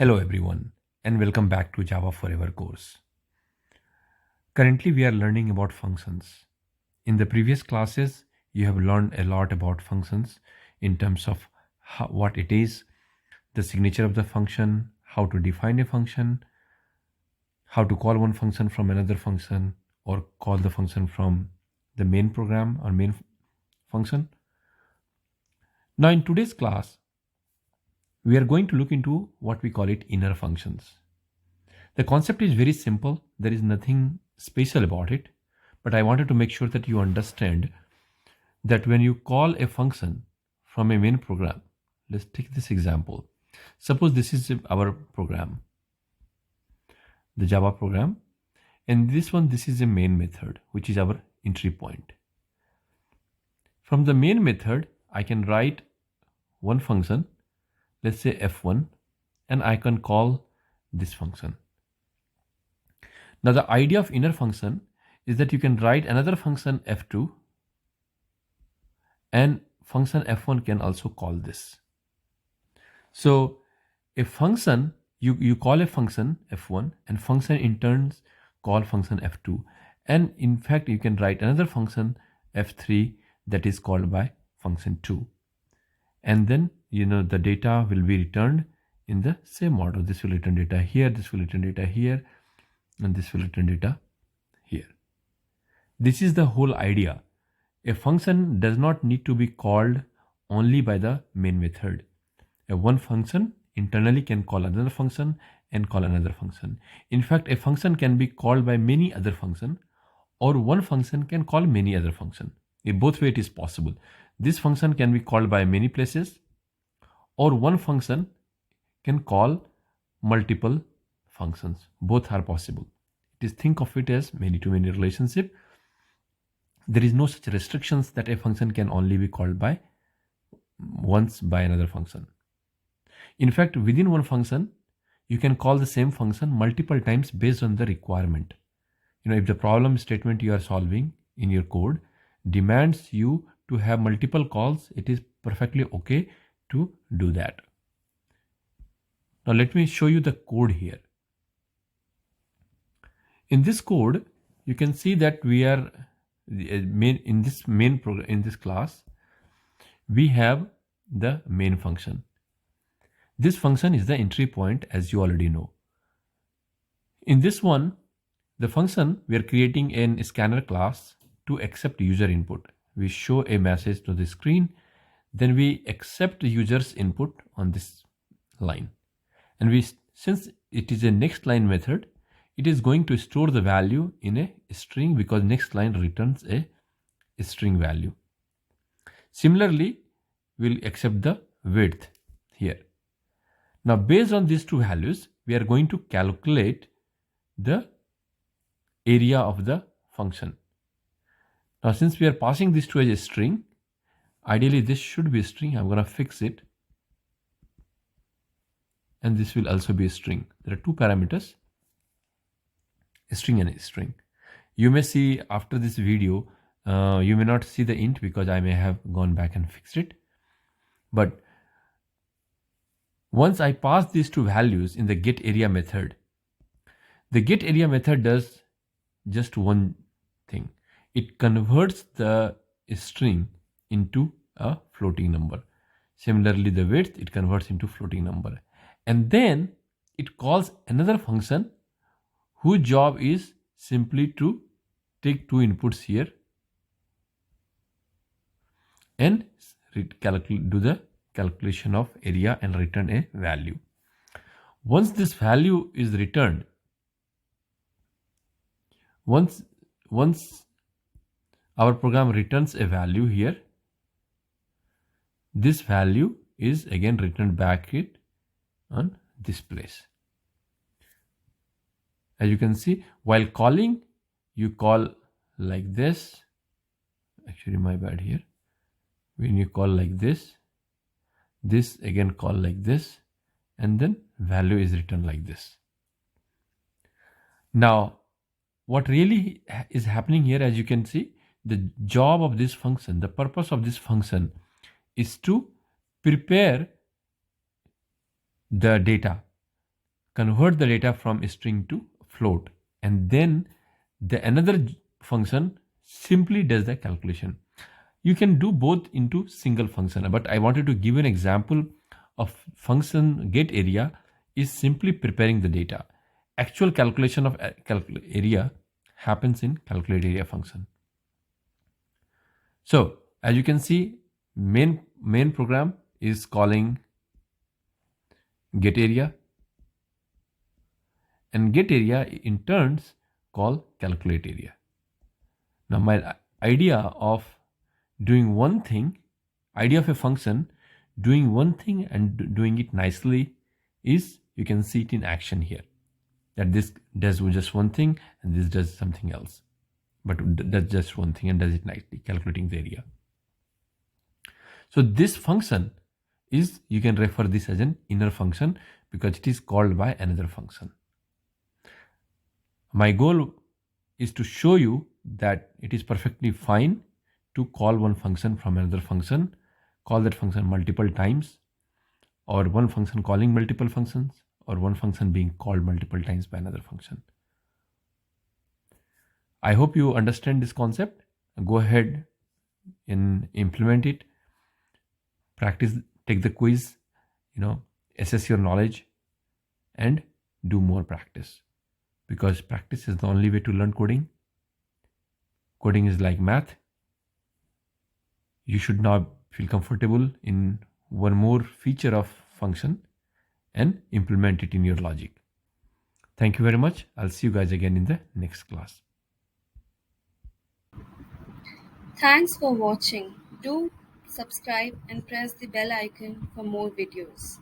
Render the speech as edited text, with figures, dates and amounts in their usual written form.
Hello everyone and welcome back to Java Forever course. Currently we are learning about functions. In the previous classes you have learned a lot about functions in terms of what it is, the signature of the function, how to define a function, how to call one function from another function or call the function from the main program or main function. Now in today's class we are going to look into what we call it inner functions. The concept is very simple. There is nothing special about it, but I wanted to make sure that you understand that when you call a function from a main program, let's take this example. Suppose this is our program, the Java program, and this is a main method, which is our entry point. From the main method, I can write one function, let's say f1, and I can call this function. Now the idea of inner function is that you can write another function f2 and function f1 can also call this. So a function, you call a function f1 and function in turn call function f2, and in fact you can write another function f3 that is called by function 2, and then the data will be returned in the same order. This will return data here, this will return data here, and this will return data here. This is the whole idea. A function does not need to be called only by the main method. One function internally can call another function and call another function. In fact, a function can be called by many other functions, or one function can call many other functions. In both ways it is possible. This function can be called by many places, or one function can call multiple functions. Both are possible. It is, think of it as many-to-many relationship. There is no such restrictions that a function can only be called by once by another function. In fact, within one function, you can call the same function multiple times based on the requirement. If the problem statement you are solving in your code demands you to have multiple calls, it is perfectly okay to do that. Now let me show you the code here. In this code, you can see that we are in this class, we have the main function. This function is the entry point, as you already know. In this one, the function, we are creating an scanner class to accept user input. We show a message to the screen, then we accept the user's input on this line. And since it is a next line method, it is going to store the value in a string because next line returns a string value. Similarly, we'll accept the width here. Now based on these two values, we are going to calculate the area of the function. Now since we are passing this to as a string, ideally this should be a string. I'm going to fix it. And this will also be a string. There are two parameters, a string and a string. You may see after this video, you may not see the int because I may have gone back and fixed it. But once I pass these two values in the getArea method, the getArea method does just one thing. It converts the string into a floating number. Similarly, the width, it converts into floating number. And then it calls another function whose job is simply to take two inputs here and do the calculation of area and return a value. Once this value is returned, once our program returns a value here, this value is again returned back on this place. As you can see, while calling, you call like this. Actually, my bad here. When you call like this again call like this, and then value is written like this. Now, what really is happening here, as you can see, the job of this function, the purpose of this function is to prepare the data convert the data from string to float, and then the another function simply does the calculation. You can do both into single function, but I wanted to give an example of function get area is simply preparing the data. Actual calculation of area happens in calculate area function. So as you can see, main program is calling get area, and get area in turns call calculate area. Now my idea of doing one thing, idea of a function doing one thing and doing it nicely is, you can see it in action here, that this does just one thing and this does something else, but does just one thing and does it nicely, calculating the area. So this function is, you can refer this as an inner function because it is called by another function. My goal is to show you that it is perfectly fine to call one function from another function, call that function multiple times, or one function calling multiple functions, or one function being called multiple times by another function. I hope you understand this concept. Go ahead and implement it. Practice, take the quiz, assess your knowledge and do more practice, because practice is the only way to learn coding. Coding is like math. You should now feel comfortable in one more feature of function and implement it in your logic. Thank you very much. I'll see you guys again in the next class. Thanks for watching. Do subscribe and press the bell icon for more videos.